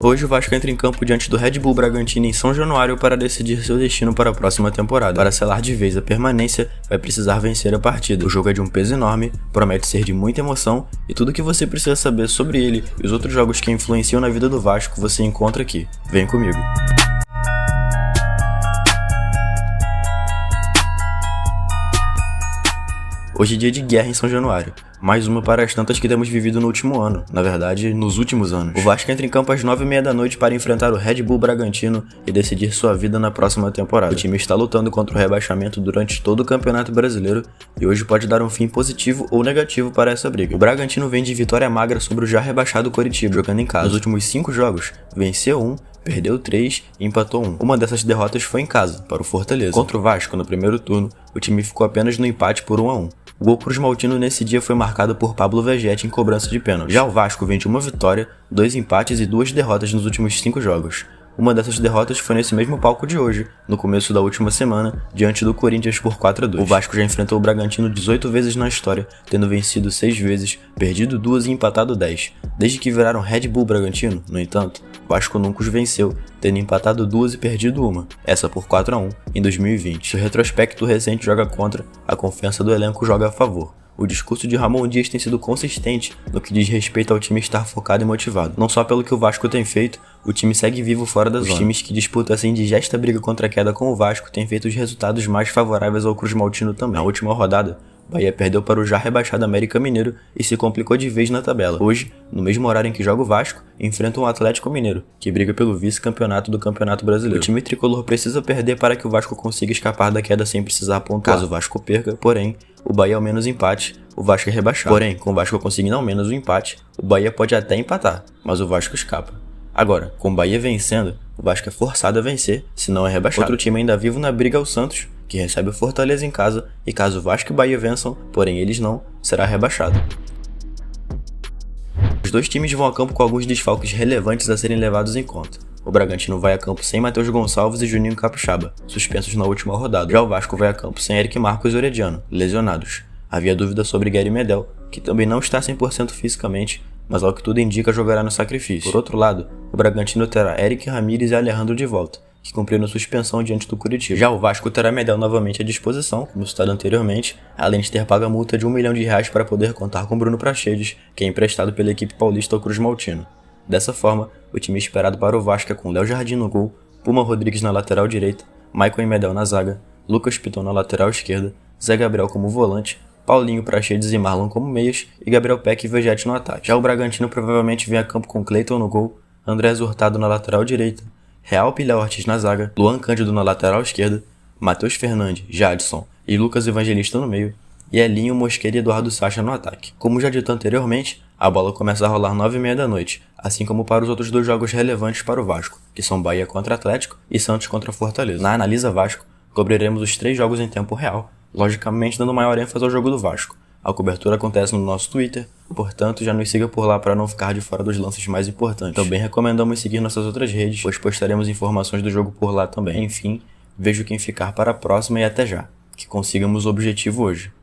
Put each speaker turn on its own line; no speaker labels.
Hoje o Vasco entra em campo diante do Red Bull Bragantino em São Januário para decidir seu destino para a próxima temporada. Para selar de vez a permanência, vai precisar vencer a partida. O jogo é de um peso enorme, promete ser de muita emoção e tudo o que você precisa saber sobre ele e os outros jogos que influenciam na vida do Vasco você encontra aqui. Vem comigo. Hoje é dia de guerra em São Januário, mais uma para as tantas que temos vivido no último ano, na verdade, nos últimos anos. O Vasco entra em campo às 9h30 da noite para enfrentar o Red Bull Bragantino e decidir sua vida na próxima temporada. O time está lutando contra o rebaixamento durante todo o Campeonato Brasileiro e hoje pode dar um fim positivo ou negativo para essa briga. O Bragantino vem de vitória magra sobre o já rebaixado Coritiba, jogando em casa. Nos últimos 5 jogos, venceu 1, perdeu 3 e empatou 1. Uma dessas derrotas foi em casa, para o Fortaleza. Contra o Vasco, no primeiro turno, o time ficou apenas no empate por 1-1. O gol cruzmaltino nesse dia foi marcado por Pablo Vegetti em cobrança de pênalti. Já o Vasco vem de uma vitória, 2 empates e 2 derrotas nos últimos 5 jogos. Uma dessas derrotas foi nesse mesmo palco de hoje, no começo da última semana, diante do Corinthians por 4-2. O Vasco já enfrentou o Bragantino 18 vezes na história, tendo vencido 6 vezes, perdido 2 e empatado 10. Desde que viraram Red Bull Bragantino, no entanto, o Vasco nunca os venceu, tendo empatado 2 e perdido 1, essa por 4-1, em 2020. O retrospecto recente joga contra, a confiança do elenco joga a favor. O discurso de Ramon Dias tem sido consistente no que diz respeito ao time estar focado e motivado. Não só pelo que o Vasco tem feito, o time segue vivo fora da zona. Os times que disputam essa indigesta briga contra a queda com o Vasco têm feito os resultados mais favoráveis ao cruzmaltino também. Na última rodada, Bahia perdeu para o já rebaixado América Mineiro e se complicou de vez na tabela. Hoje, no mesmo horário em que joga o Vasco, enfrenta o Atlético Mineiro, que briga pelo vice-campeonato do Campeonato Brasileiro. O time tricolor precisa perder para que o Vasco consiga escapar da queda sem precisar pontuar. Caso o Vasco perca, porém, o Bahia ao menos empate, o Vasco é rebaixado. Porém, com o Vasco conseguindo ao menos o empate, o Bahia pode até empatar, mas o Vasco escapa. Agora, com o Bahia vencendo, o Vasco é forçado a vencer, senão é rebaixado. Outro time ainda vivo na briga é o Santos, que recebe o Fortaleza em casa, e caso Vasco e Bahia vençam, porém eles não, será rebaixado. Os dois times vão a campo com alguns desfalques relevantes a serem levados em conta. O Bragantino vai a campo sem Matheus Gonçalves e Juninho Capixaba, suspensos na última rodada. Já o Vasco vai a campo sem Eric Marcos e Orediano, lesionados. Havia dúvida sobre Gary Medel, que também não está 100% fisicamente, mas ao que tudo indica jogará no sacrifício. Por outro lado, o Bragantino terá Eric Ramírez e Alejandro de volta, que cumpriram suspensão diante do Coritiba. Já o Vasco terá Medel novamente à disposição, como citado anteriormente, além de ter pago a multa de R$1 milhão para poder contar com Bruno Praxedes, que é emprestado pela equipe paulista ao cruzmaltino. Dessa forma, o time esperado para o Vasco é com Léo Jardim no gol, Puma Rodrigues na lateral direita, Maicon e Medel na zaga, Lucas Piton na lateral esquerda, Zé Gabriel como volante, Paulinho, Praxedes e Marlon como meias e Gabriel Peck e Vegetti no ataque. Já o Bragantino provavelmente vem a campo com Cleiton no gol, Andrés Hurtado na lateral direita, Real Pilha Ortiz na zaga, Luan Cândido na lateral esquerda, Matheus Fernandes, Jadson e Lucas Evangelista no meio, e Elinho, Mosqueira e Eduardo Sacha no ataque. Como já dito anteriormente, a bola começa a rolar 9h30 da noite, assim como para os outros 2 jogos relevantes para o Vasco, que são Bahia contra Atlético e Santos contra Fortaleza. Na Analisa Vasco, cobriremos os 3 jogos em tempo real, logicamente dando maior ênfase ao jogo do Vasco. A cobertura acontece no nosso Twitter, portanto já nos siga por lá para não ficar de fora dos lances mais importantes. Também recomendamos seguir nossas outras redes, pois postaremos informações do jogo por lá também. Enfim, vejo quem ficar para a próxima e até já. Que consigamos o objetivo hoje.